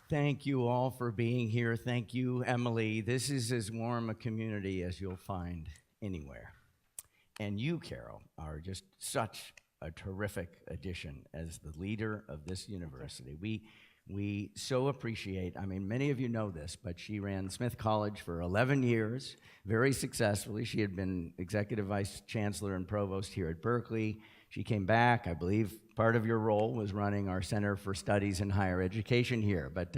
Thank you all for being here. Thank you, Emily. This is as warm a community as you'll find anywhere. And you, Carol, are just such a terrific addition as the leader of this university. We so appreciate, I mean, many of you know this, but she ran Smith College for 11 years, very successfully. She had been executive vice chancellor and provost here at Berkeley. She came back. I believe part of your role was running our Center for Studies in Higher Education here, but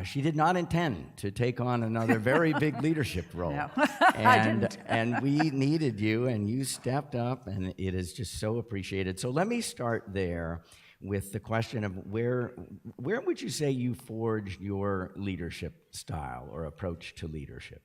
she did not intend to take on another very big leadership role. No, I didn't. And we needed you, and you stepped up, and it is just so appreciated. So let me start there with the question of where would you say you forged your leadership style or approach to leadership?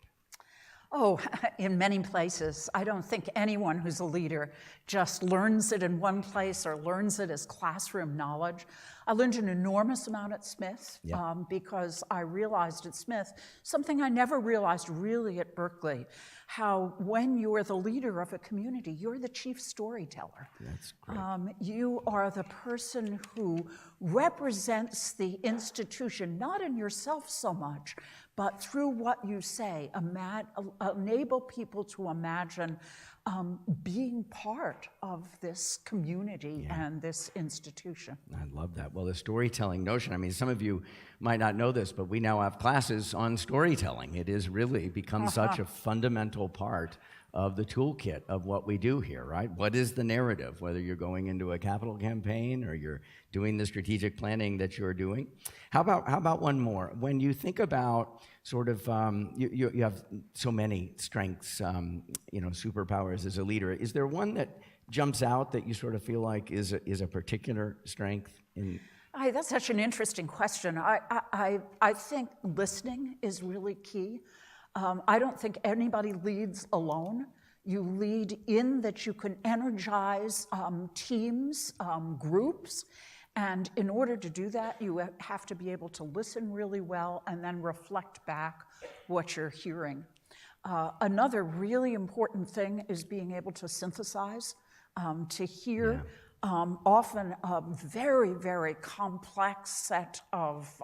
Oh, in many places. I don't think anyone who's a leader just learns it in one place or learns it as classroom knowledge. I learned an enormous amount at Smith because I realized at Smith something I never realized really at Berkeley, how when you are the leader of a community, you're the chief storyteller. That's great. You are the person who represents the institution, not in yourself so much, but through what you say, enable people to imagine being part of this community and this institution. I love that. Well, the storytelling notion, I mean, some of you might not know this, but we now have classes on storytelling. It has really become such a fundamental part of the toolkit of what we do here, right? What is the narrative, whether you're going into a capital campaign or you're doing the strategic planning that you're doing? How about one more? When you think about sort of, you have so many strengths, superpowers as a leader. Is there one that jumps out that you sort of feel like is a particular strength in? That's such an interesting question. I think listening is really key. I don't think anybody leads alone. You lead in that you can energize teams, groups, and in order to do that, you have to be able to listen really well and then reflect back what you're hearing. Another really important thing is being able to synthesize, to hear. Yeah. Often a very, very complex set of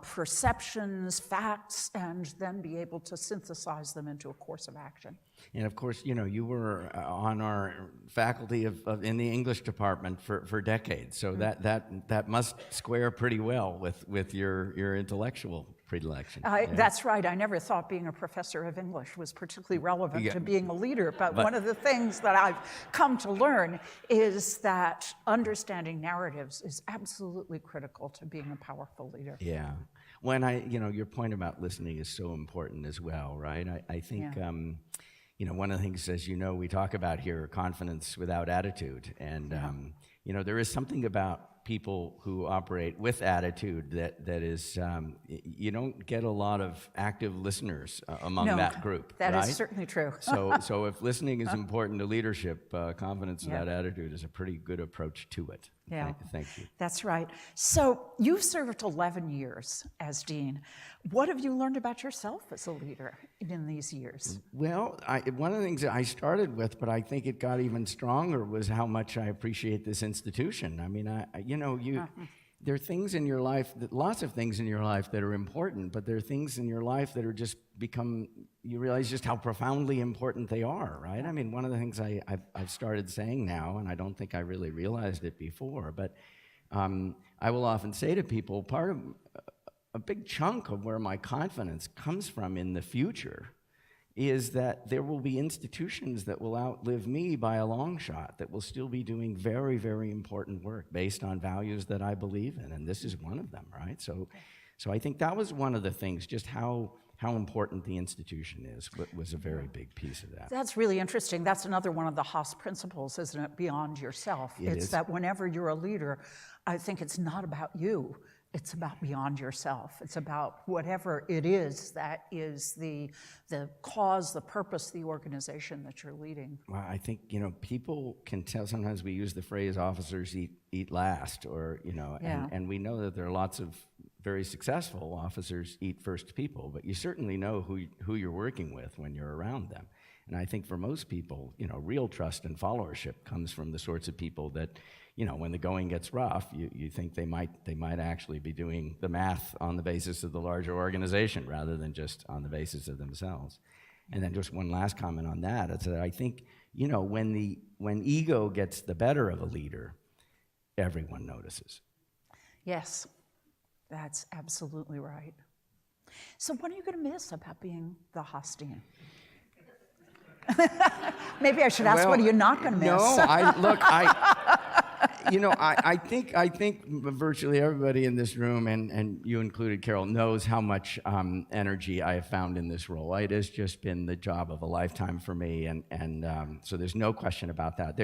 perceptions, facts, and then be able to synthesize them into a course of action. And of course, you were on our faculty in the English department for decades, so that must square pretty well with your intellectual predilection. That's right. I never thought being a professor of English was particularly relevant to being a leader, but one of the things that I've come to learn is that understanding narratives is absolutely critical to being a powerful leader. Yeah. When your point about listening is so important as well, right? I think, one of the things, as we talk about here, confidence without attitude. And, there is something about people who operate with attitude that is, you don't get a lot of active listeners among that group. That right? is certainly true. So if listening is important to leadership, confidence without attitude is a pretty good approach to it. Yeah. Thank you. That's right. So you've served 11 years as dean. What have you learned about yourself as a leader in these years? Well, one of the things that I started with, but I think it got even stronger, was how much I appreciate this institution. I mean, there are things in your life, lots of things in your life that are important, but there are things in your life that are just you realize just how profoundly important they are, right? I mean, one of the things I've started saying now, and I don't think I really realized it before, but I will often say to people, part of a big chunk of where my confidence comes from in the future is that there will be institutions that will outlive me by a long shot, that will still be doing very, very important work based on values that I believe in, and this is one of them, right? So I think that was one of the things, just how important the institution is, was a very big piece of that. That's really interesting. That's another one of the Haas principles, isn't it? Beyond yourself. It's that whenever you're a leader, I think it's not about you. It's about beyond yourself. It's about whatever it is that is the cause, the purpose, the organization that you're leading. Well, I think, people can tell. Sometimes we use the phrase officers eat last, or, and we know that there are lots of very successful officers eat first people, but you certainly know who you're working with when you're around them. And I think for most people, real trust and followership comes from the sorts of people that, when the going gets rough, you think they might actually be doing the math on the basis of the larger organization rather than just on the basis of themselves. And then just one last comment on that, is that I think, when ego gets the better of a leader, everyone notices. Yes, that's absolutely right. So what are you going to miss about being the Haas Dean? Maybe I should ask, what are you not going to miss? No, I think virtually everybody in this room, and you included, Carol, knows how much energy I have found in this role. It has just been the job of a lifetime for me, and so there's no question about that.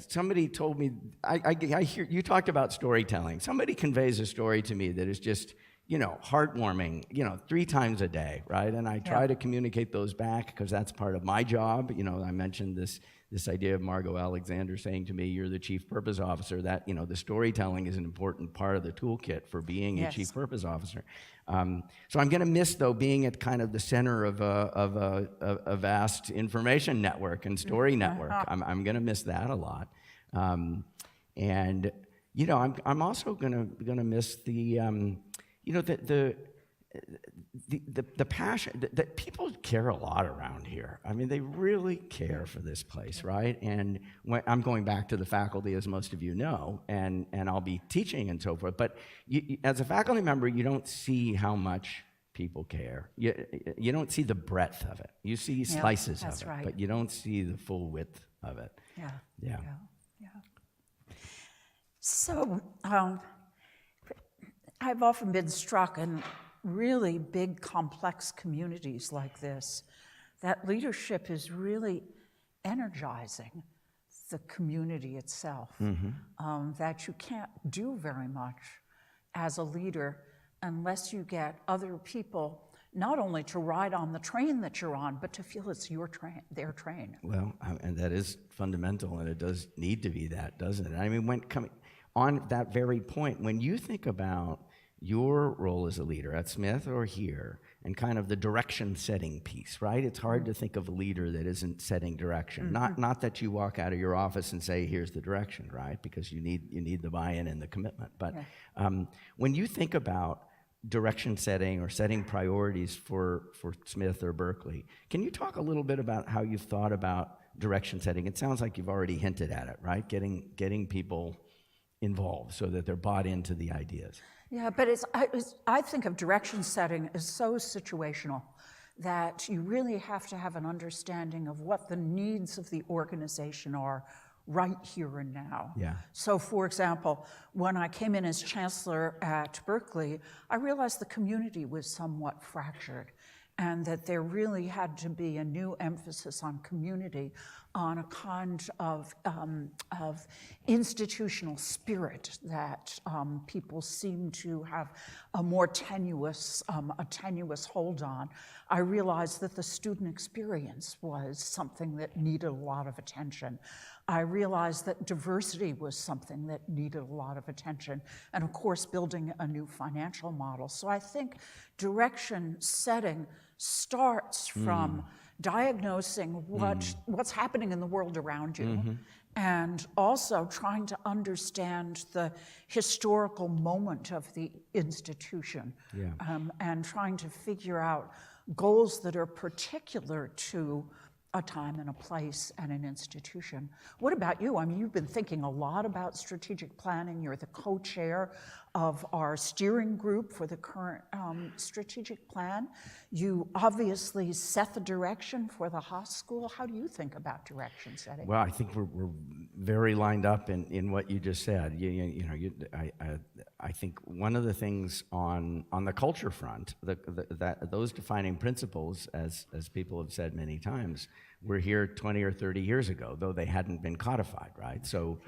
Somebody told me, I hear you talked about storytelling. Somebody conveys a story to me that is just, heartwarming, 3 times a day, right? And I try to communicate those back because that's part of my job. I mentioned this idea of Margot Alexander saying to me, "You're the chief purpose officer." That, the storytelling is an important part of the toolkit for being a chief purpose officer. So I'm going to miss, though, being at kind of the center of a vast information network and story network. I'm going to miss that a lot, and I'm also going to miss the passion that people care a lot around here. I mean, they really care for this place, right? And I'm going back to the faculty, as most of you know, and I'll be teaching and so forth. But as a faculty member, you don't see how much people care. You don't see the breadth of it. You see slices of it, but you don't see the full width of it. Yeah. So I've often been struck in really big, complex communities like this, that leadership is really energizing the community itself, that you can't do very much as a leader unless you get other people not only to ride on the train that you're on, but to feel it's your train, their train. Well, and that is fundamental, and it does need to be that, doesn't it? I mean, on that very point, when you think about your role as a leader at Smith or here, and kind of the direction-setting piece, right? It's hard to think of a leader that isn't setting direction. Not that you walk out of your office and say, "Here's the direction," right? Because you need the buy-in and the commitment. But when you think about direction setting or setting priorities for Smith or Berkeley, can you talk a little bit about how you've thought about direction setting? It sounds like you've already hinted at it, right? Getting people involved so that they're bought into the ideas. Yeah, but I think of direction setting as so situational that you really have to have an understanding of what the needs of the organization are right here and now. Yeah. So, for example, when I came in as chancellor at Berkeley, I realized the community was somewhat fractured, and that there really had to be a new emphasis on community, on a kind of institutional spirit that people seem to have a more tenuous hold on. I realized that the student experience was something that needed a lot of attention. I realized that diversity was something that needed a lot of attention, and of course, building a new financial model. So I think direction setting starts from diagnosing what's happening in the world around you, and also trying to understand the historical moment of the institution, and trying to figure out goals that are particular to a time and a place and an institution. What about you? I mean, you've been thinking a lot about strategic planning. You're the co-chair of our steering group for the current strategic plan. You obviously set the direction for the Haas School. How do you think about direction setting? Well, I think we're very lined up in what you just said. I think one of the things on the culture front, those defining principles, as people have said many times, were here 20 or 30 years ago, though they hadn't been codified, right? So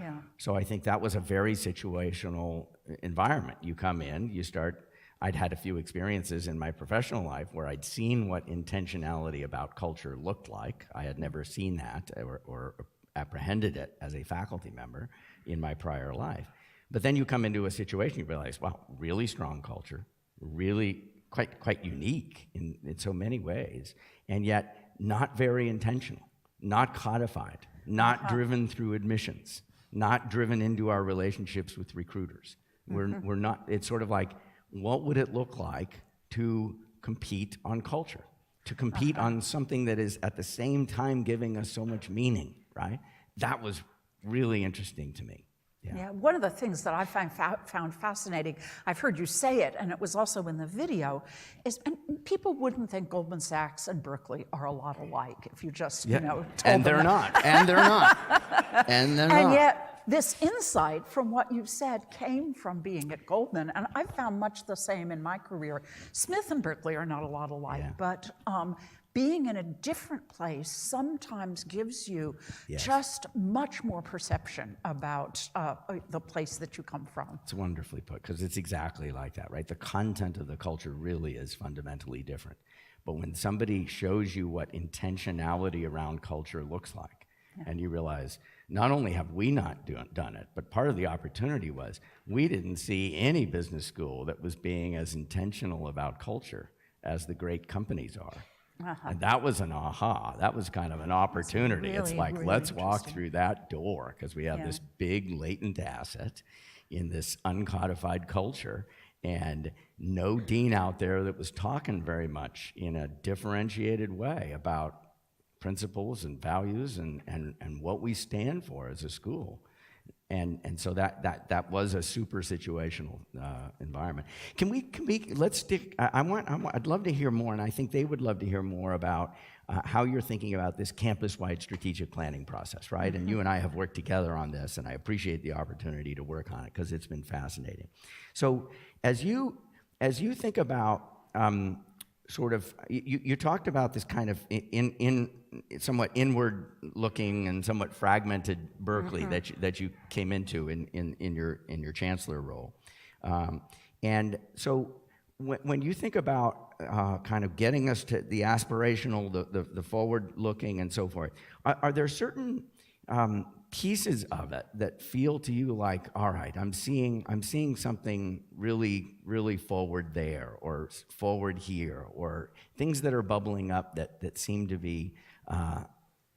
I think that was a very situational environment. You come in, you start. I'd had a few experiences in my professional life where I'd seen what intentionality about culture looked like. I had never seen that or apprehended it as a faculty member in my prior life. But then you come into a situation, you realize, wow, really strong culture, really quite unique in so many ways, and yet not very intentional, not codified, not driven through admissions, not driven into our relationships with recruiters. We're not, it's sort of like, what would it look like to compete on culture, to compete on something that is at the same time giving us so much meaning, right? That was really interesting to me. Yeah, one of the things that I found fascinating, I've heard you say it, and it was also in the video, is and people wouldn't think Goldman Sachs and Berkeley are a lot alike if you just, you know, told and them they're that. not, and they're not, and they're not. And yet, this insight from what you said came from being at Goldman, and I found much the same in my career. Smith and Berkeley are not a lot alike, but being in a different place sometimes gives you just much more perception about the place that you come from. It's wonderfully put, because it's exactly like that, right? The content of the culture really is fundamentally different. But when somebody shows you what intentionality around culture looks like, and you realize, not only have we not done it, but part of the opportunity was we didn't see any business school that was being as intentional about culture as the great companies are. And that was an aha. That was kind of an opportunity. Really, it's like, really let's walk through that door, because we have this big latent asset in this uncodified culture, and no dean out there that was talking very much in a differentiated way about principles and values and what we stand for as a school. And so that was a super situational environment. Can we let's stick, I'd love to hear more, and I think they would love to hear more about how you're thinking about this campus-wide strategic planning process, right? And you and I have worked together on this, and I appreciate the opportunity to work on it because it's been fascinating. So as you think about sort of, you talked about this kind of in somewhat inward-looking and somewhat fragmented Berkeley that you came into in your chancellor role, and so when you think about kind of getting us to the aspirational, the forward-looking, and so forth, are there certain pieces of it that feel to you like, all right, I'm seeing something really forward there, or forward here, or things that are bubbling up that seem to be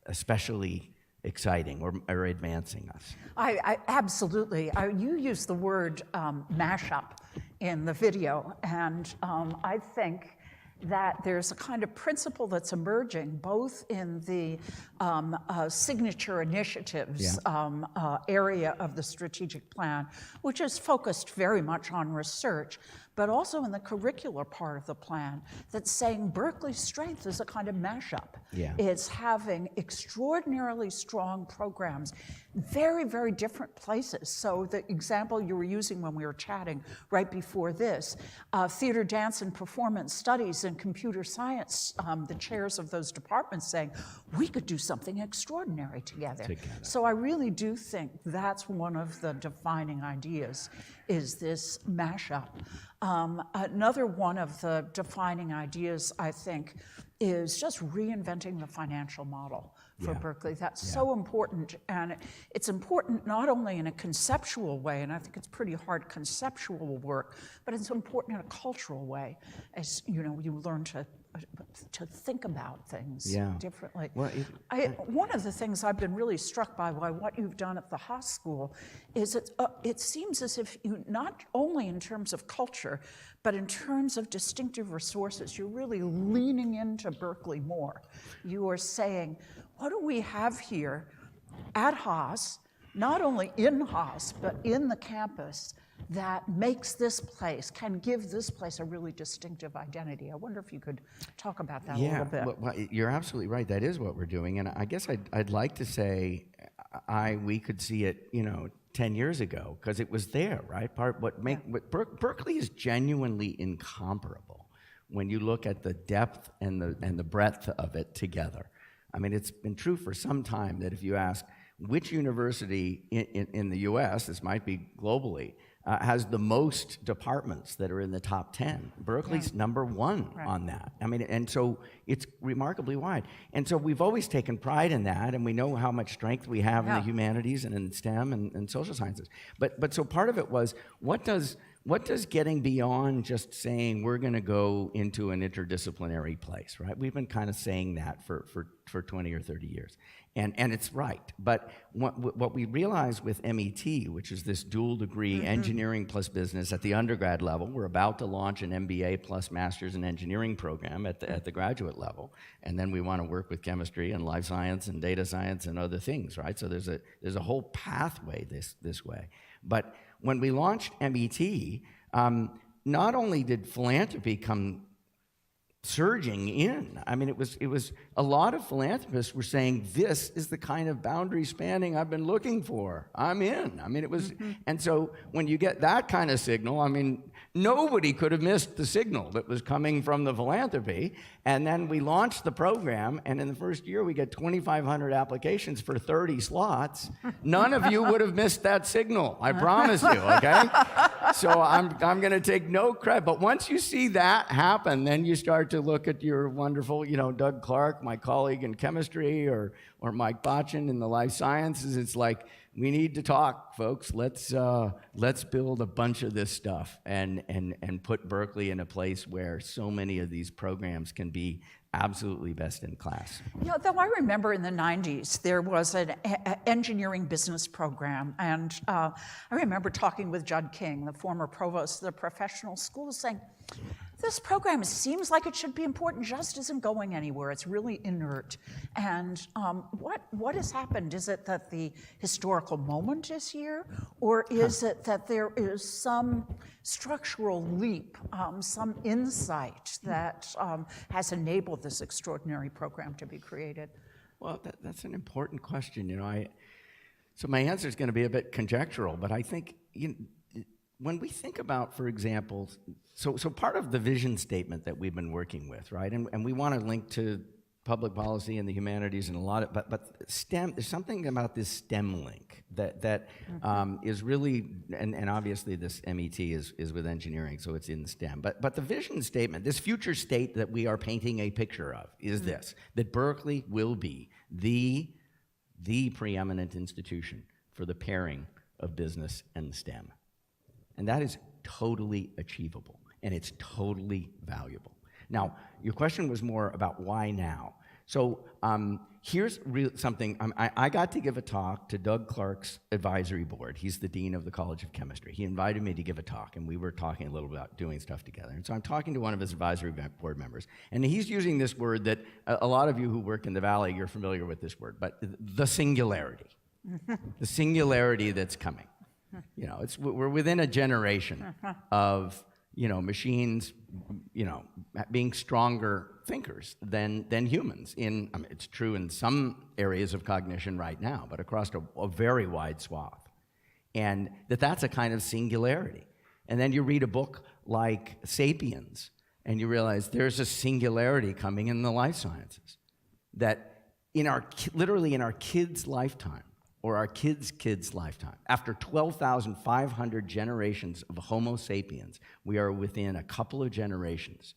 especially exciting or advancing us? I absolutely. You used the word mashup in the video, and I think that there's a kind of principle that's emerging both in the signature initiatives area of the strategic plan, which is focused very much on research, but also in the curricular part of the plan that's saying Berkeley's strength is a kind of mashup. It's having extraordinarily strong programs, very, very different places. So the example you were using when we were chatting right before this, theater, dance, and performance studies and computer science, the chairs of those departments saying, we could do something extraordinary together. So I really do think that's one of the defining ideas, is this mashup. Another one of the defining ideas, I think, is just reinventing the financial model for Berkeley. That's so important, and it's important not only in a conceptual way, and I think it's pretty hard conceptual work, but it's important in a cultural way, as you know, you learn to think about things differently. Well, one of the things I've been really struck by what you've done at the Haas School is it seems as if you, not only in terms of culture, but in terms of distinctive resources, you're really leaning into Berkeley more. You are saying, what do we have here at Haas, not only in Haas, but in the campus, that makes this place, can give this place a really distinctive identity? I wonder if you could talk about that a little bit. Well, you're absolutely right. That is what we're doing, and I guess I'd like to say we could see it, 10 years ago, because it was there, right? Berkeley is genuinely incomparable when you look at the depth and the breadth of it together. I mean, it's been true for some time that if you ask which university in the U.S., this might be globally, has the most departments that are in the top 10. Berkeley's number one on that. I mean, and so it's remarkably wide. And so we've always taken pride in that, and we know how much strength we have in the humanities and in STEM and social sciences. But so part of it was, what does what does getting beyond just saying we're going to go into an interdisciplinary place, right? We've been kind of saying that for 20 or 30 years. And it's right. But what we realize with MET, which is this dual degree engineering plus business at the undergrad level, we're about to launch an MBA plus master's in engineering program at the graduate level. And then we want to work with chemistry and life science and data science and other things, right? So there's a whole pathway this way. But when we launched MET, not only did philanthropy come surging in. I mean, it was a lot of philanthropists were saying, this is the kind of boundary spanning I've been looking for. I'm in. I mean, it was, and so when you get that kind of signal, I mean, nobody could have missed the signal that was coming from the philanthropy. And then we launched the program, and in the first year, we get 2,500 applications for 30 slots. None of you would have missed that signal, I promise you, okay? So I'm going to take no credit. But once you see that happen, then you start to look at your wonderful, Doug Clark, my colleague in chemistry, or Mike Botchin in the life sciences. It's like, we need to talk, folks. Let's build a bunch of this stuff and put Berkeley in a place where so many of these programs can be absolutely best in class. Though I remember in the 90s, there was an engineering business program, and I remember talking with Judd King, the former provost of the professional school, saying, this program seems like it should be important, just isn't going anywhere. It's really inert. And what has happened? Is it that the historical moment is here, or is it that there is some structural leap, some insight that has enabled this extraordinary program to be created? Well, that's an important question. So my answer is going to be a bit conjectural, but I think when we think about, for example, so part of the vision statement that we've been working with, right, and we want to link to public policy and the humanities and a lot of, but STEM, there's something about this STEM link that is really, and obviously this MET is with engineering, so it's in STEM, but the vision statement, this future state that we are painting a picture of is this, that Berkeley will be the preeminent institution for the pairing of business and STEM. And that is totally achievable, and it's totally valuable. Now, your question was more about why now. So here's something. I got to give a talk to Doug Clark's advisory board. He's the dean of the College of Chemistry. He invited me to give a talk, and we were talking a little about doing stuff together. And so I'm talking to one of his advisory board members, and he's using this word that a lot of you who work in the Valley, you're familiar with this word, but the singularity. The singularity that's coming. We're within a generation of, machines, being stronger thinkers than humans. It's true in some areas of cognition right now, but across a very wide swath. And that's a kind of singularity. And then you read a book like Sapiens, and you realize there's a singularity coming in the life sciences. That literally in our kids' lifetime, or our kids' lifetime. After 12,500 generations of Homo sapiens, we are within a couple of generations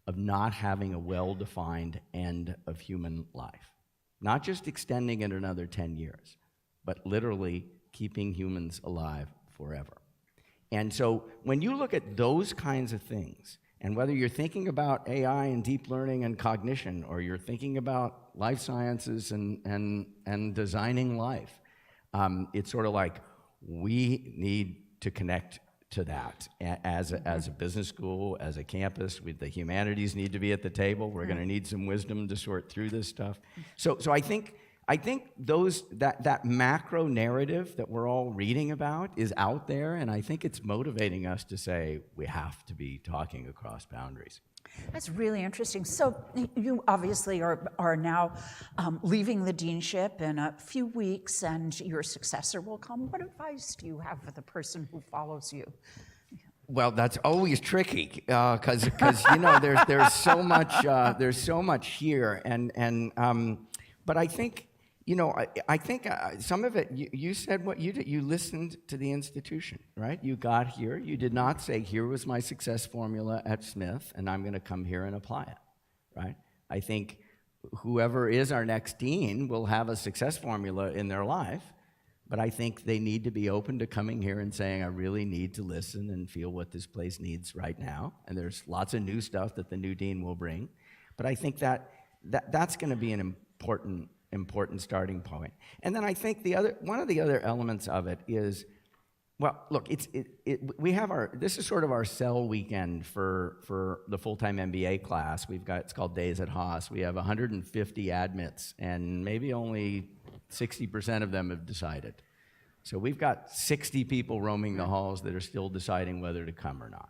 of not having a well-defined end of human life. Not just extending it another 10 years, but literally keeping humans alive forever. And so when you look at those kinds of things, and whether you're thinking about AI and deep learning and cognition, or you're thinking about life sciences and designing life, it's sort of like we need to connect to that as a business school, as a campus. The humanities need to be at the table. We're going to need some wisdom to sort through this stuff. So I think that macro narrative that we're all reading about is out there, and I think it's motivating us to say we have to be talking across boundaries. That's really interesting. So you obviously are now leaving the deanship in a few weeks, and your successor will come. What advice do you have for the person who follows you? Well, that's always tricky because there's so much here, but I think. I think some of it, you said what you did. You listened to the institution, right? You got here. You did not say, here was my success formula at Smith, and I'm going to come here and apply it, right? I think whoever is our next dean will have a success formula in their life, But I think they need to be open to coming here and saying, I really need to listen and feel what this place needs right now. And there's lots of new stuff that the new dean will bring. But I think that's going to be an important starting point. And then I think one of the other elements of it is, well, look, this is sort of our sell weekend for the full-time MBA class. It's called Days at Haas. We have 150 admits, and maybe only 60% of them have decided. So we've got 60 people roaming the halls that are still deciding whether to come or not.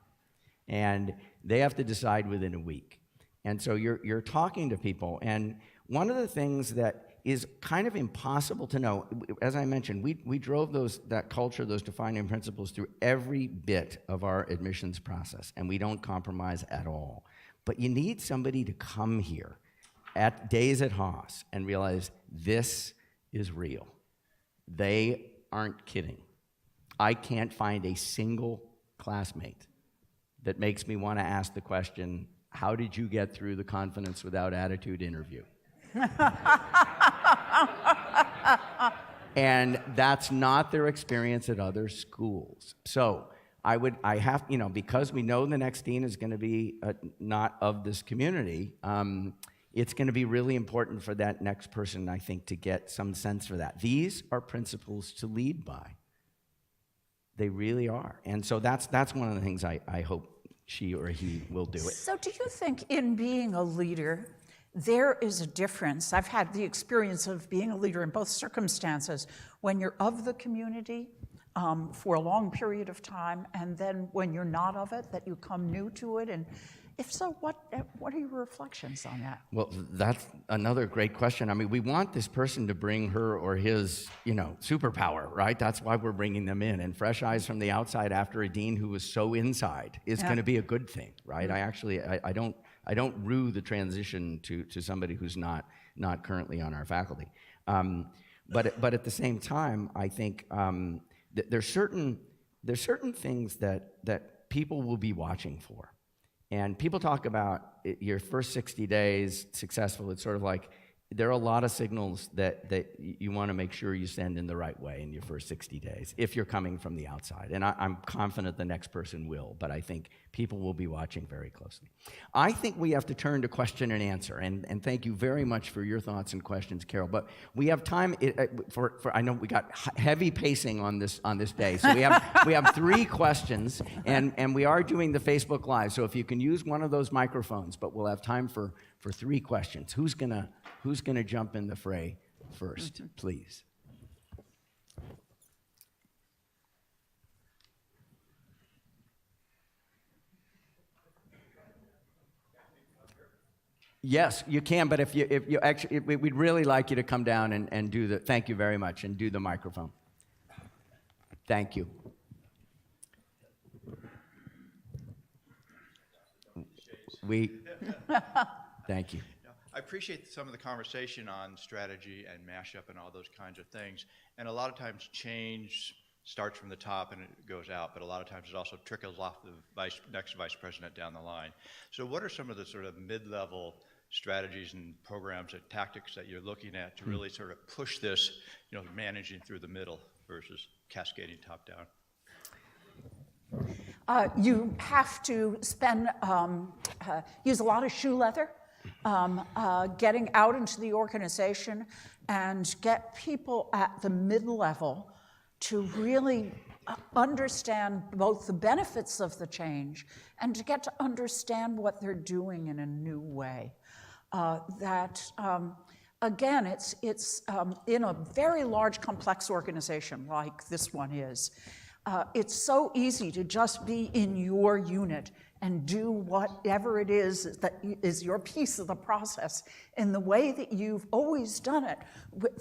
And they have to decide within a week. And so you're talking to people, and one of the things that is kind of impossible to know, as I mentioned, we drove that culture, those defining principles through every bit of our admissions process, and we don't compromise at all. But you need somebody to come here at Days at Haas and realize this is real. They aren't kidding. I can't find a single classmate that makes me want to ask the question, how did you get through the confidence without attitude interview? And that's not their experience at other schools. So because we know the next dean is going to be not of this community, it's going to be really important for that next person, I think, to get some sense for that. These are principles to lead by. They really are. And so that's one of the things I hope she or he will do it. So do you think in being a leader, there is a difference? I've had the experience of being a leader in both circumstances, when you're of the community for a long period of time, and then when you're not of it, that you come new to it. And if so, what are your reflections on that? Well, that's another great question. I mean, we want this person to bring her or his, superpower, right? That's why we're bringing them in. And fresh eyes from the outside after a dean who was so inside is going to be a good thing, right? Mm-hmm. I don't rue the transition to somebody who's not currently on our faculty. But at the same time, I think there's certain things that people will be watching for. And people talk about your first 60 days successful. It's sort of like there are a lot of signals that you want to make sure you send in the right way in your first 60 days if you're coming from the outside. And I'm confident the next person will, but I think people will be watching very closely. I think we have to turn to question and answer, and thank you very much for your thoughts and questions, Carol. But we have time for I know we got heavy pacing on this day, so we have 3 questions, and we are doing the Facebook Live, so if you can use one of those microphones, but we'll have time for 3 questions. Who's gonna jump in the fray first, please? Yes, you can, but if you actually, we'd really like you to come down and do thank you very much, and do the microphone. Thank you. Thank you. I appreciate some of the conversation on strategy and mashup and all those kinds of things. And a lot of times change starts from the top and it goes out, but a lot of times it also trickles off the next vice president down the line. So what are some of the sort of mid-level strategies and programs and tactics that you're looking at to really sort of push this, managing through the middle versus cascading top down? You have to use a lot of shoe leather, getting out into the organization and get people at the mid-level to really understand both the benefits of the change and to get to understand what they're doing in a new way. Again, it's in a very large, complex organization like this one is. It's so easy to just be in your unit and do whatever it is that is your piece of the process in the way that you've always done it,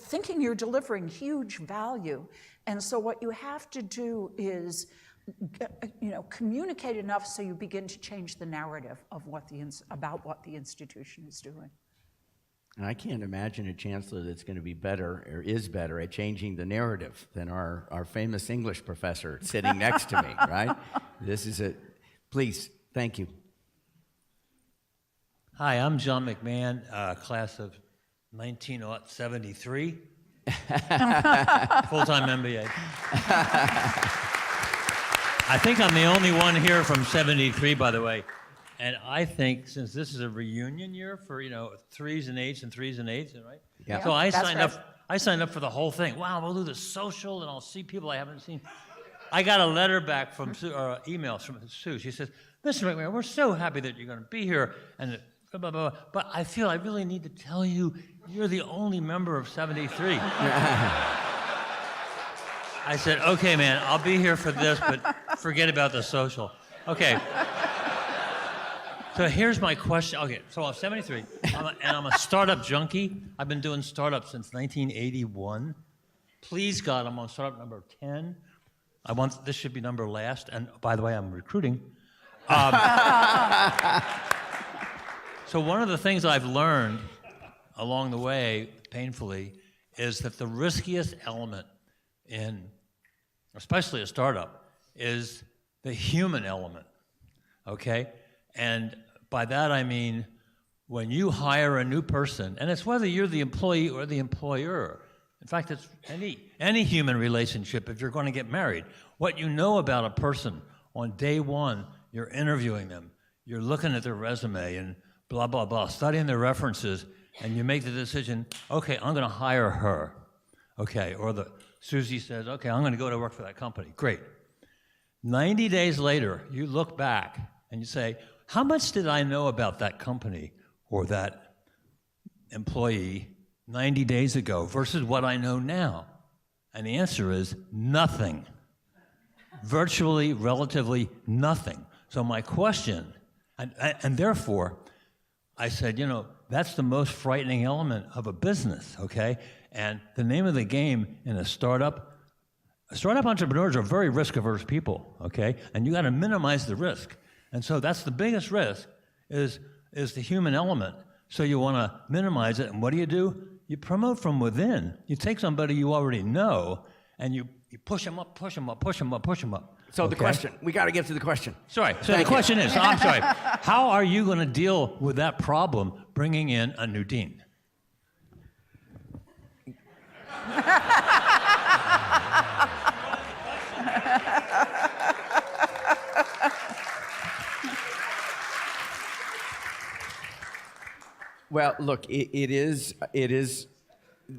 thinking you're delivering huge value. And so what you have to do is communicate enough so you begin to change the narrative of about what the institution is doing. And I can't imagine a chancellor that's going to be better or is better at changing the narrative than our famous English professor sitting next to me, right? This is it. Please, thank you. Hi, I'm John McMahon, class of 1973. Full-time MBA. I think I'm the only one here from 73, by the way. And I think since this is a reunion year for, 3s and 8s and 3s and 8s, right? Yeah. So I That's signed right. up. I signed up for the whole thing. Wow, we'll do the social, and I'll see people I haven't seen. I got a letter back from Sue, or emails from Sue. She says, "Mr. McMahon, we're so happy that you're going to be here, and blah, blah, blah, but I feel I really need to tell you, you're the only member of 73." I said, "Okay, man, I'll be here for this, but forget about the social." Okay. So here's my question. Okay, so I'm 73, and I'm a startup junkie. I've been doing startups since 1981. Please, God, I'm on startup number 10. This should be number last, and by the way, I'm recruiting. So one of the things I've learned along the way, painfully, is that the riskiest element in, especially a startup, is the human element, okay? And by that I mean, when you hire a new person, and it's whether you're the employee or the employer. In fact, it's any human relationship if you're going to get married. What you know about a person on day one, you're interviewing them, you're looking at their resume and blah, blah, blah, studying their references, and you make the decision, okay, I'm going to hire her. Okay, or Susie says, okay, I'm going to go to work for that company. Great. 90 days later, you look back and you say, how much did I know about that company or that employee 90 days ago versus what I know now? And the answer is nothing. Virtually, relatively nothing. So my question, and therefore, I said, that's the most frightening element of a business, okay? And the name of the game in a startup entrepreneurs are very risk-averse people, okay? And you got to minimize the risk. And so that's the biggest risk is the human element. So you want to minimize it, and what do? You promote from within. You take somebody you already know, and you push them up, push them up, push them up, push them up. So okay? the question, we got to get to the question. Sorry, so the question is, I'm sorry, how are you going to deal with that problem bringing in a new dean? Well, look, it is.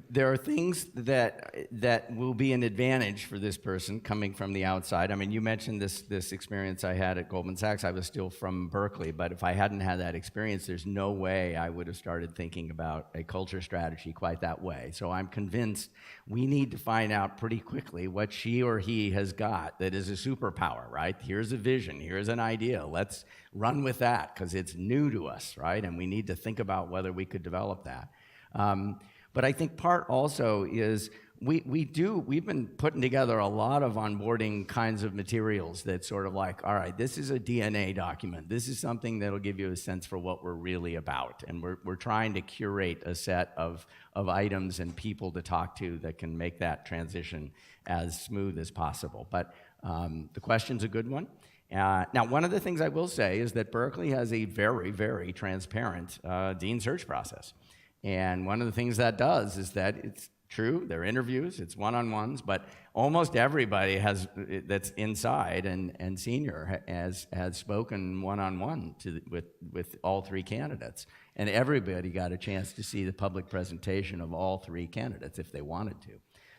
There are things that will be an advantage for this person coming from the outside. I mean, you mentioned this experience I had at Goldman Sachs. I was still from Berkeley, but if I hadn't had that experience, there's no way I would have started thinking about a culture strategy quite that way. So I'm convinced we need to find out pretty quickly what she or he has got that is a superpower, right? Here's a vision, here's an idea. Let's run with that because it's new to us, right? And we need to think about whether we could develop that. But I think part also is we've been putting together a lot of onboarding kinds of materials that sort of like, all right, this is a DNA document. This is something that'll give you a sense for what we're really about. And we're trying to curate a set of items and people to talk to that can make that transition as smooth as possible. But the question's a good one. Now, one of the things I will say is that Berkeley has a very, very transparent dean search process. And one of the things that does is that it's true, they're interviews, it's one-on-ones, but almost everybody that's inside and senior has spoken one-on-one with all three candidates. And everybody got a chance to see the public presentation of all three candidates if they wanted to.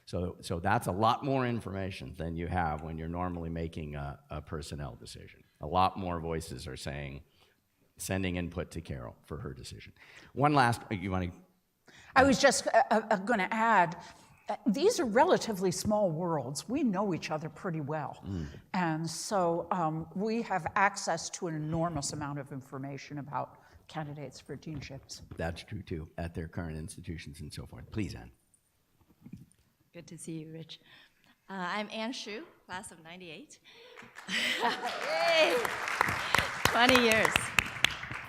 So that's a lot more information than you have when you're normally making a personnel decision. A lot more voices are sending input to Carol for her decision. One last, you want to? I was just going to add, these are relatively small worlds. We know each other pretty well. And so we have access to an enormous amount of information about candidates for deanships. That's true too, at their current institutions and so forth. Please, Anne. Good to see you, Rich. I'm Ann Shu, class of '98. Yay! 20 years.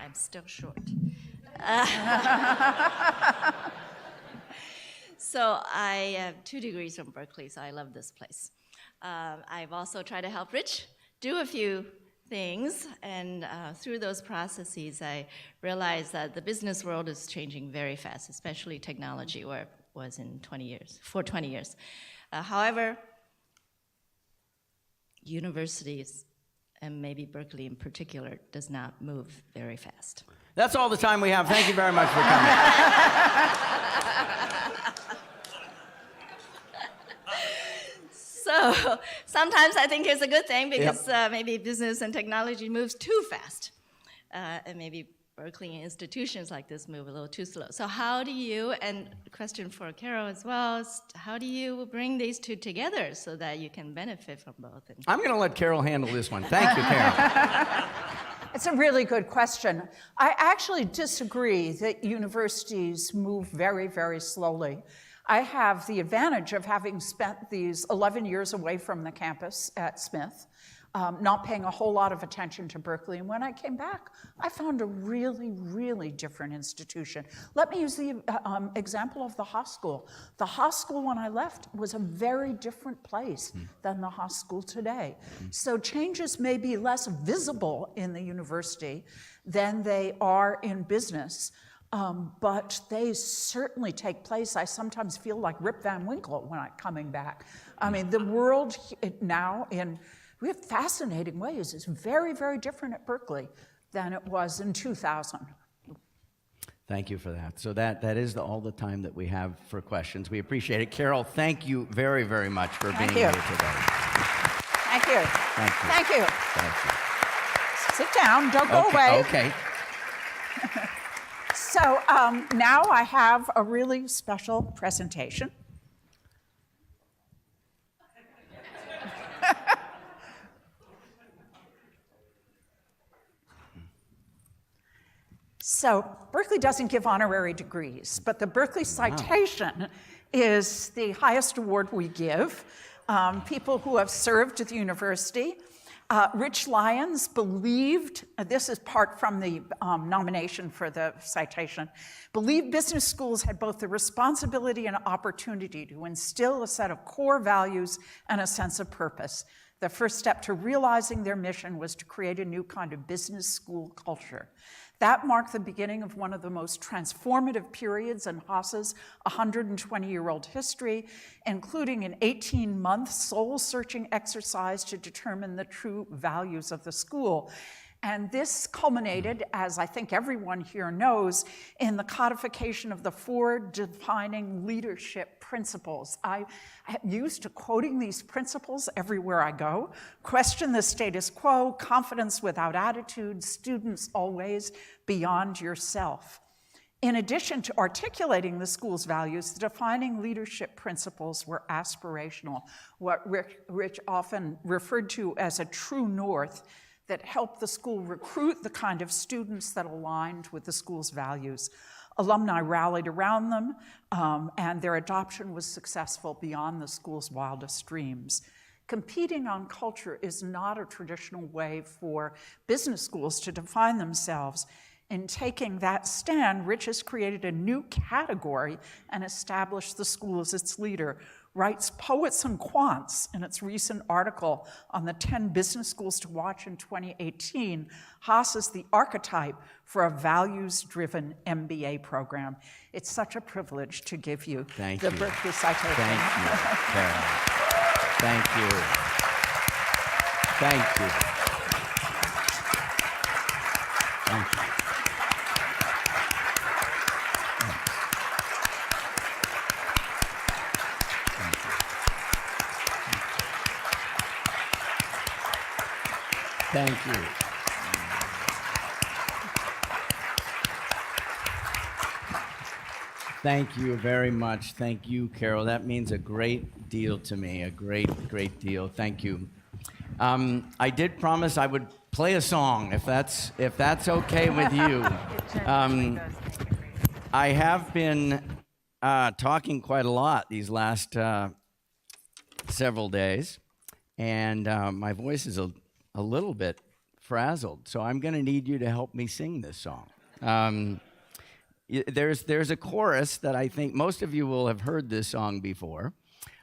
I'm still short. So I have 2 degrees from Berkeley, so I love this place. I've also tried to help Rich do a few things, and through those processes, I realized that the business world is changing very fast, especially technology, where was in 20 years, for 20 years. However, universities, and maybe Berkeley in particular, does not move very fast. That's all the time we have. Thank you very much for coming. So sometimes I think it's a good thing because maybe business and technology moves too fast. And maybe Berkeley institutions like this move a little too slow. So how do you, and question for Carol as well, is how do you bring these two together so that you can benefit from both? I'm going to let Carol handle this one. Thank you, Carol. It's a really good question. I actually disagree that universities move very, very slowly. I have the advantage of having spent these 11 years away from the campus at Smith, not paying a whole lot of attention to Berkeley. And when I came back, I found a really, really different institution. Let me use the example of the Haas School. The Haas School, when I left, was a very different place than the Haas School today. So changes may be less visible in the university than they are in business. But they certainly take place. I sometimes feel like Rip Van Winkle when I'm coming back. I mean, the world now in fascinating ways is very, very different at Berkeley than it was in 2000. Thank you for that. So that is all the time that we have for questions. We appreciate it. Carol, thank you very, very much for being here today. Thank you. Thank you. Thank you. Thank you. Sit down. Don't go away. Okay. So now I have a really special presentation. So Berkeley doesn't give honorary degrees, but the Berkeley Citation is the highest award we give. People who have served at the university. Rich Lyons believed, this is part from the nomination for the citation, believed business schools had both the responsibility and opportunity to instill a set of core values and a sense of purpose. The first step to realizing their mission was to create a new kind of business school culture. That marked the beginning of one of the most transformative periods in Haas's 120-year-old history, including an 18-month soul-searching exercise to determine the true values of the school. And this culminated, as I think everyone here knows, in the codification of the 4 defining leadership principles. I am used to quoting these principles everywhere I go. Question the status quo, confidence without attitude, students always, beyond yourself. In addition to articulating the school's values, the defining leadership principles were aspirational, what Rich often referred to as a true north, that helped the school recruit the kind of students that aligned with the school's values. Alumni rallied around them, and their adoption was successful beyond the school's wildest dreams. Competing on culture is not a traditional way for business schools to define themselves. In taking that stand, Rich has created a new category and established the school as its leader. Writes Poets and Quants in its recent article on the 10 business schools to watch in 2018, Haas is the archetype for a values-driven MBA program. It's such a privilege to give you the Berkeley Citation. Thank you, Carol. Thank you. Thank you. Thank you. Thank you. Thank you very much. Thank you, Carol. That means a great deal to me, a great, great deal. Thank you. I did promise I would play a song, if that's okay with you. I have been talking quite a lot these last several days, and my voice is a little bit frazzled, so I'm going to need you to help me sing this song. There's a chorus that I think most of you will have heard this song before.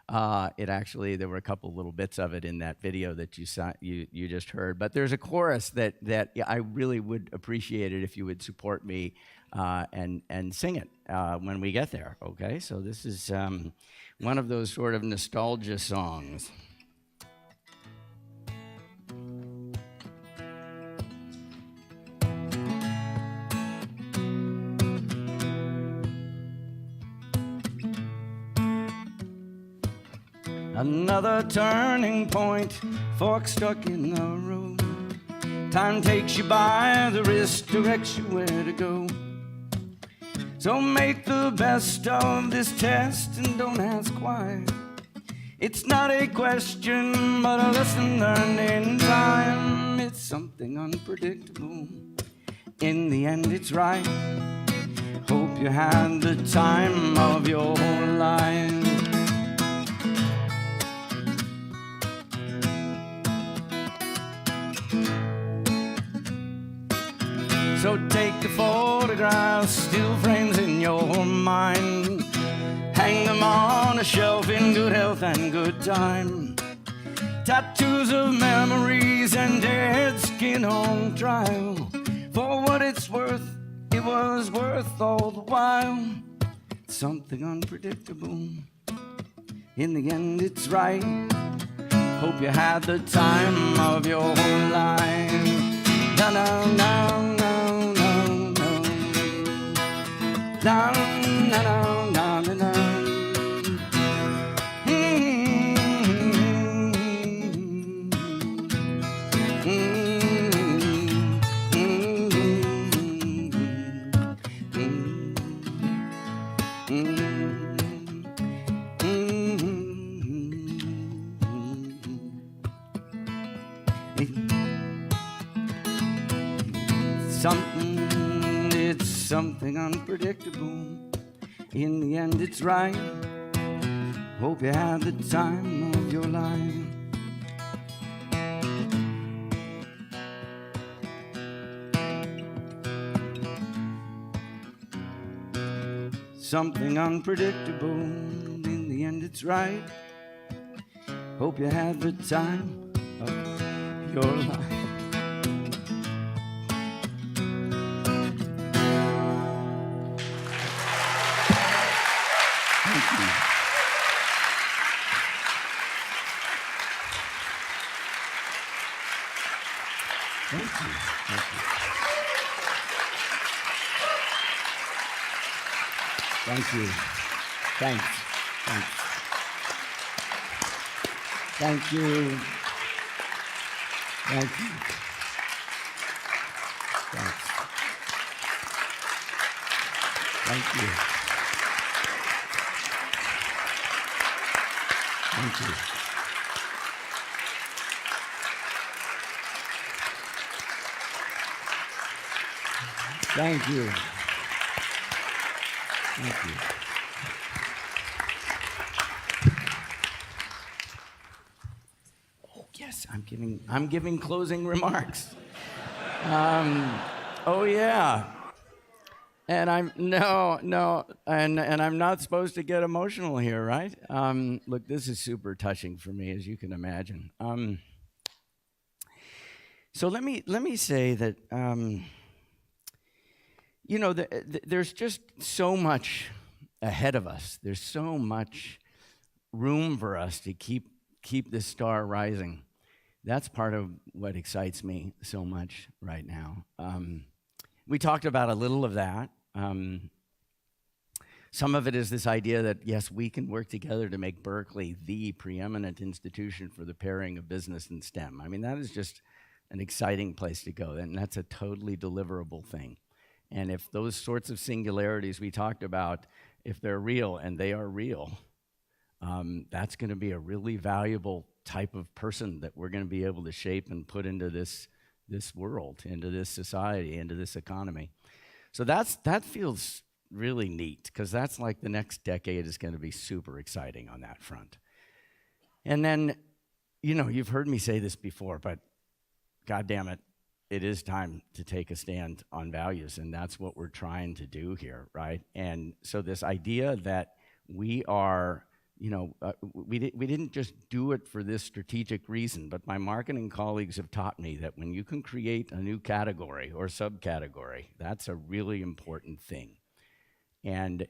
There were a couple little bits of it in that video that you just heard, but there's a chorus that I really would appreciate it if you would support me and sing it when we get there, okay? So this is one of those sort of nostalgia songs. Another turning point, fork stuck in the road. Time takes you by, the wrist directs you where to go. So make the best of this test and don't ask why. It's not a question, but a lesson learned in time. It's something unpredictable. In the end, it's right. Hope you had the time of your life. So take the photographs, still frames in your mind. Hang them on a shelf in good health and good time. Tattoos of memories and dead skin on trial. For what it's worth, it was worth all the while. Something unpredictable. In the end, it's right. Hope you had the time of your life. No, no, no, no, no, no. No, no, no, no, no, no. It's something unpredictable. In the end, it's right. Hope you had the time of your life. Something unpredictable. In the end, it's right. Hope you had the time of your life. Thank you. Thank you. Thank you. Thanks. Thanks. Thank you. Thank you. Thanks. Thank you. Thank you. Thank you. Thank you. Oh, yes, I'm giving closing remarks. Oh yeah. And I'm not supposed to get emotional here, right? Look, this is super touching for me, as you can imagine. So let me say that there's just so much ahead of us. There's so much room for us to keep this star rising. That's part of what excites me so much right now. We talked about a little of that. Some of it is this idea that, yes, we can work together to make Berkeley the preeminent institution for the pairing of business and STEM. I mean, that is just an exciting place to go, and that's a totally deliverable thing. And if those sorts of singularities we talked about, if they're real, and they are real, that's going to be a really valuable type of person that we're going to be able to shape and put into this world, into this society, into this economy. So that feels really neat, because that's like the next decade is going to be super exciting on that front. And then, you've heard me say this before, but God damn it, it is time to take a stand on values, and that's what we're trying to do here, right? And so this idea that we are we didn't just do it for this strategic reason, but my marketing colleagues have taught me that when you can create a new category or subcategory, that's a really important thing. And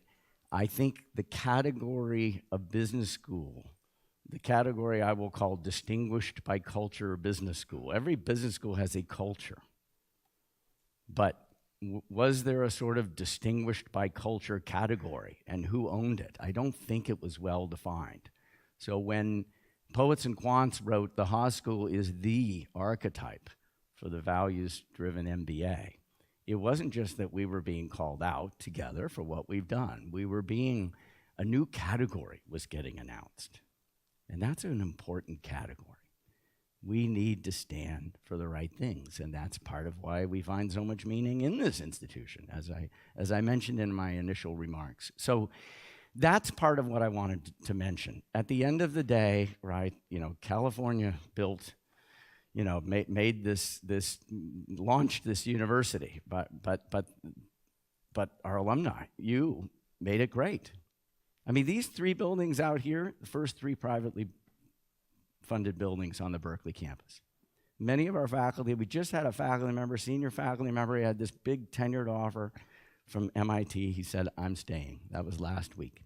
I think the category of business school, the category I will call distinguished by culture business school, every business school has a culture. But was there a sort of distinguished by culture category, and who owned it? I don't think it was well defined. So when Poets and Quants wrote, the Haas School is the archetype for the values-driven MBA, it wasn't just that we were being called out together for what we've done. A new category was getting announced. And that's an important category. We need to stand for the right things, and that's part of why we find so much meaning in this institution, as I mentioned in my initial remarks. So that's part of what I wanted to mention. At the end of the day, right, California built, launched this university, but our alumni, you made it great. I mean, these 3 buildings out here, the first 3 privately funded buildings on the Berkeley campus. Many of our faculty, we just had a faculty member, senior faculty member, he had this big tenured offer from MIT. He said, I'm staying. That was last week.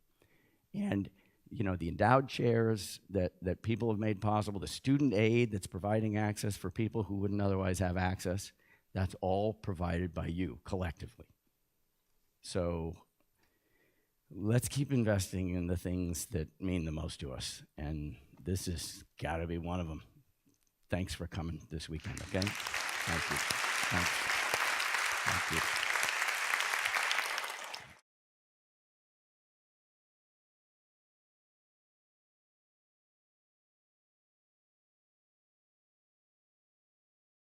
And the endowed chairs that people have made possible, the student aid that's providing access for people who wouldn't otherwise have access, that's all provided by you collectively. So let's keep investing in the things that mean the most to us. And this has got to be one of them. Thanks for coming this weekend, okay? Thank you. Thanks. Thank you.